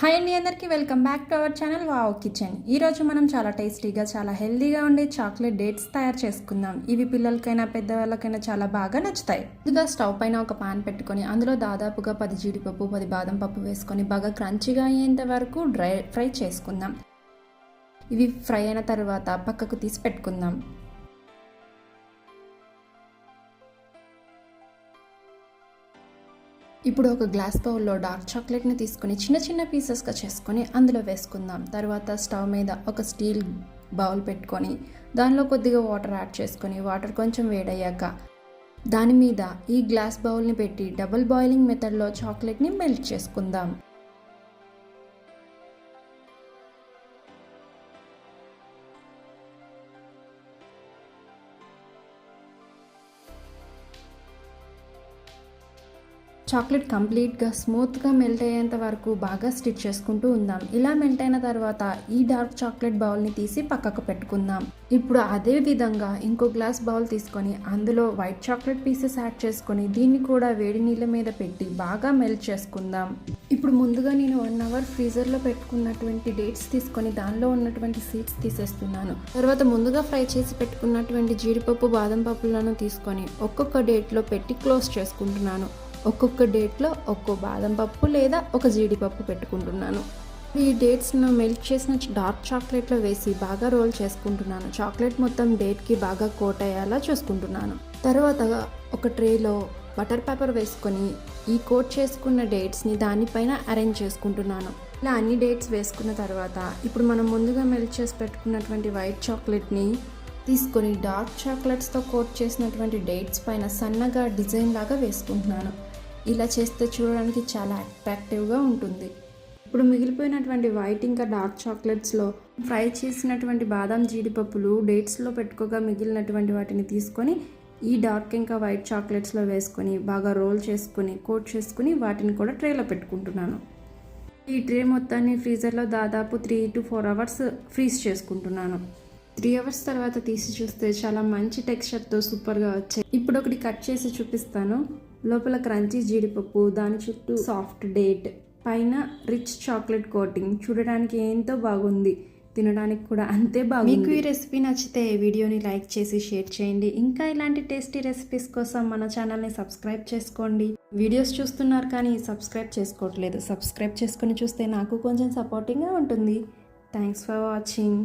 Hi అండి, అందరికీ welcome back to our channel wow kitchen. ఈరోజు మనం చాలా టేస్టీగా చాలా హెల్తీగా ఉండే చాక్లెట్ డేట్స్ తయారు చేసుకుందాం. ఇవి పిల్లలకైనా పెద్దవాళ్ళకైనా చాలా బాగా నచ్చుతాయి. ముందుగా స్టవ్ పైన ఒక పాన్ పెట్టుకొని అందులో దాదాపుగా 10 జీడిపప్పు 10 బాదం పప్పు వేసుకొని బాగా క్రంచీగా అయ్యేంత వరకు ఫ్రై చేసుకుందాం. ఇవి ఫ్రై అయిన తర్వాత పక్కకు తీసి పెట్టుకుందాం. ఇప్పుడు ఒక గ్లాస్ బౌల్లో డార్క్ చాక్లెట్ని తీసుకొని చిన్న చిన్న పీసెస్గా చేసుకొని అందులో వేసుకుందాం. తర్వాత స్టవ్ మీద ఒక స్టీల్ బౌల్ పెట్టుకొని దానిలో కొద్దిగా వాటర్ యాడ్ చేసుకొని వాటర్ కొంచెం వేడయ్యాక దాని మీద ఈ గ్లాస్ బౌల్ని పెట్టి డబుల్ బాయిలింగ్ మెథడ్లో చాక్లెట్ని మెల్ట్ చేసుకుందాం. చాక్లెట్ కంప్లీట్గా స్మూత్గా మెల్ట్ అయ్యేంత వరకు బాగా స్టిచ్ చేసుకుంటూ ఉందాం. ఇలా మెల్ట్ అయిన తర్వాత ఈ డార్క్ చాక్లెట్ బౌల్ని తీసి పక్కకు పెట్టుకుందాం. ఇప్పుడు అదే విధంగా ఇంకో గ్లాస్ బౌల్ తీసుకొని అందులో వైట్ చాక్లెట్ పీసెస్ యాడ్ చేసుకొని దీన్ని కూడా వేడి నీళ్ళ మీద పెట్టి బాగా మెల్ట్ చేసుకుందాం. ఇప్పుడు ముందుగా నేను 1 అవర్ ఫ్రీజర్లో పెట్టుకున్నటువంటి డేట్స్ తీసుకొని దానిలో ఉన్నటువంటి సీడ్స్ తీసేస్తున్నాను. తర్వాత ముందుగా ఫ్రై చేసి పెట్టుకున్నటువంటి జీడిపప్పు బాదం పప్పులను తీసుకొని ఒక్కొక్క డేట్లో పెట్టి క్లోజ్ చేసుకుంటున్నాను. ఒక్కొక్క డేట్లో ఒక్కో బాదం పప్పు లేదా ఒక జీడిపప్పు పెట్టుకుంటున్నాను. ఈ డేట్స్ను మెల్ట్ చేసిన డార్క్ చాక్లెట్లో వేసి బాగా రోల్ చేసుకుంటున్నాను. చాక్లెట్ మొత్తం డేట్కి బాగా కోట్ అయ్యేలా చూసుకుంటున్నాను. తర్వాత ఒక ట్రేలో బటర్ పేపర్ వేసుకొని ఈ కోట్ చేసుకున్న డేట్స్ని దానిపైన అరేంజ్ చేసుకుంటున్నాను. ఇలా అన్ని డేట్స్ వేసుకున్న తర్వాత ఇప్పుడు మనం ముందుగా మెల్ట్ చేసి పెట్టుకున్నటువంటి వైట్ చాక్లెట్ని తీసుకొని డార్క్ చాక్లెట్స్తో కోట్ చేసినటువంటి డేట్స్ పైన సన్నగా డిజైన్ లాగా వేసుకుంటున్నాను. ఇలా చేస్తే చూడడానికి చాలా అట్రాక్టివ్గా ఉంటుంది. ఇప్పుడు మిగిలిపోయినటువంటి వైట్ ఇంకా డార్క్ చాక్లెట్స్లో ఫ్రై చేసినటువంటి బాదం జీడిపప్పులు డేట్స్లో పెట్టుకోగా మిగిలినటువంటి వాటిని తీసుకొని ఈ డార్క్ ఇంకా వైట్ చాక్లెట్స్లో వేసుకొని బాగా రోల్ చేసుకొని కోట్ చేసుకుని వాటిని కూడా ట్రేలో పెట్టుకుంటున్నాను. ఈ ట్రే మొత్తాన్ని ఫ్రీజర్లో దాదాపు 3 to 4 అవర్స్ ఫ్రీజ్ చేసుకుంటున్నాను. 3 అవర్స్ తర్వాత తీసి చూస్తే చాలా మంచి టెక్స్చర్తో సూపర్గా వచ్చాయి. ఇప్పుడు ఒకటి కట్ చేసి చూపిస్తాను. లోపల క్రంచీ జీడిపప్పు, దాని చుట్టూ సాఫ్ట్ డేట్, పైన రిచ్ చాక్లెట్ కోటింగ్ చూడడానికి ఎంతో బాగుంది, తినడానికి కూడా అంతే బాగుంది. మీకు ఈ రెసిపీ నచ్చితే వీడియోని లైక్ చేసి షేర్ చేయండి. ఇంకా ఇలాంటి టేస్టీ రెసిపీస్ కోసం మన ఛానల్ని సబ్స్క్రైబ్ చేసుకోండి. వీడియోస్ చూస్తున్నారు కానీ సబ్స్క్రైబ్ చేసుకోవట్లేదు. సబ్స్క్రైబ్ చేసుకొని చూస్తే నాకు కొంచెం సపోర్టింగ్గా ఉంటుంది. Thanks for watching.